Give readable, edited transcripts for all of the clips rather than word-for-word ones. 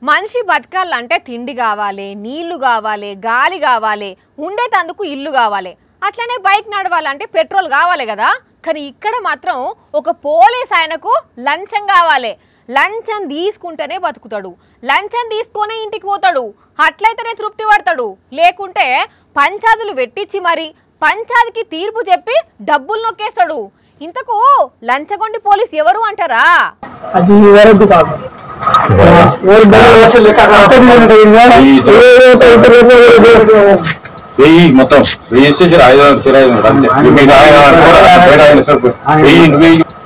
మనిషి బతకాలంటే తిండి కావాలి, నీళ్లు కావాలి, గాలి కావాలి, ఉండేటందుకు ఇల్లు కావాలి. అట్లనే బైక్ నడవాలంటే పెట్రోల్ కావాలి కదా. కానీ ఇక్కడ మాత్రం ఒక పోలీస్ ఆయనకు లంచం కావాలి. లంచం తీసుకుంటేనే బతుకుతాడు, లంచం తీసుకొనే ఇంటికి పోతాడు. అట్లయితేనే తృప్తి పడతాడు. లేకుంటే పంచాదులు పెట్టించి మరి పంచాదికి తీర్పు చెప్పి డబ్బులు నొక్కేస్తాడు. ఇంతకు లంచగొండి పోలీస్ ఎవరు అంటారా? అది ఎవరు కాదు. మొత్తం రిజిస్ట్రేషన్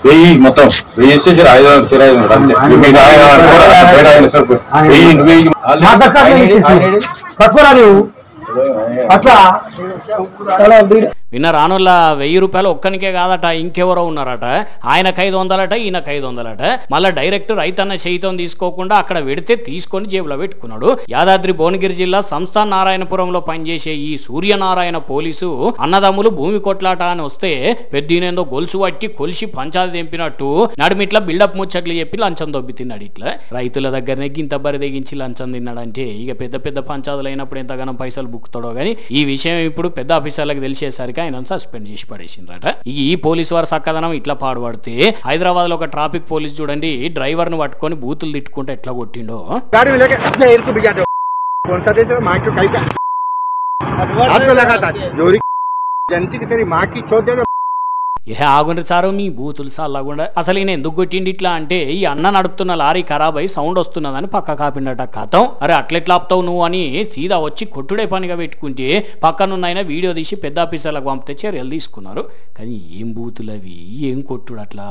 500 మొత్తం రిజిస్ట్రేషన్ 500 అట్లా విన్న రానుల 1000 రూపాయలు ఒక్కనికే కాదట, ఇంకెవరో ఉన్నారట. ఆయనకు 500 ఈయనకు 500. మళ్ళా డైరెక్ట్ రైతన్న చేయితం తీసుకోకుండా అక్కడ పెడితే తీసుకొని జేబులో పెట్టుకున్నాడు. యాదాద్రి భువనగిరి జిల్లా సంస్థాన్ నారాయణపురంలో పనిచేసే ఈ సూర్యనారాయణ పోలీసు అన్నదమ్ములు భూమి కొట్లాట అని వస్తే పెద్దనేందో గొలుసు పట్టి కొలిసి పంచాది తెంపినట్టు నడిమిట్లా బిల్డప్ ముచ్చట్లు చెప్పి లంచం దొబ్బి తిన్నాడు. ఇట్లా రైతుల దగ్గరనే గింత బరి తెగించి లంచం తిన్నాడంటే ఇక పెద్ద పెద్ద పంచాదులు అయినప్పుడు ఎంతగానో పైసలు బుక్కుతాడో గానీ ఈ విషయం ఇప్పుడు పెద్ద ఆఫీసర్లకు తెలిసేసరికి ఆయన సస్పెండ్ చేసి పడేసిండ్రట. ఈ పోలీసు వారు సక్కదనం ఇట్లా పాడుపడితే హైదరాబాద్ లో ఒక ట్రాఫిక్ పోలీస్ చూడండి డ్రైవర్ ను పట్టుకొని బూతులు తిట్టుకుంటే ఎట్లా కొట్టిండో. ఏ ఆగుండ్రి సారు మీ బూతులు సాలాగుండా. అసలు ఈయన ఎందుకు కొట్టిండి ఇట్లా అంటే ఈ అన్న నడుపుతున్న లారీ ఖరాబ్ అయి సౌండ్ వస్తున్నదని పక్క కాపిండట. కథం అరే అట్లెట్లా ఆపుతావు నువ్వు అని సీదా వచ్చి కొట్టుడే పనిగా పెట్టుకుంటే పక్కనున్న వీడియో తీసి పెద్ద ఆఫీసర్లకు పంపితే చర్యలు తీసుకున్నారు. కానీ ఏం బూతులు అవి, ఏం కొట్టుడు అట్లా.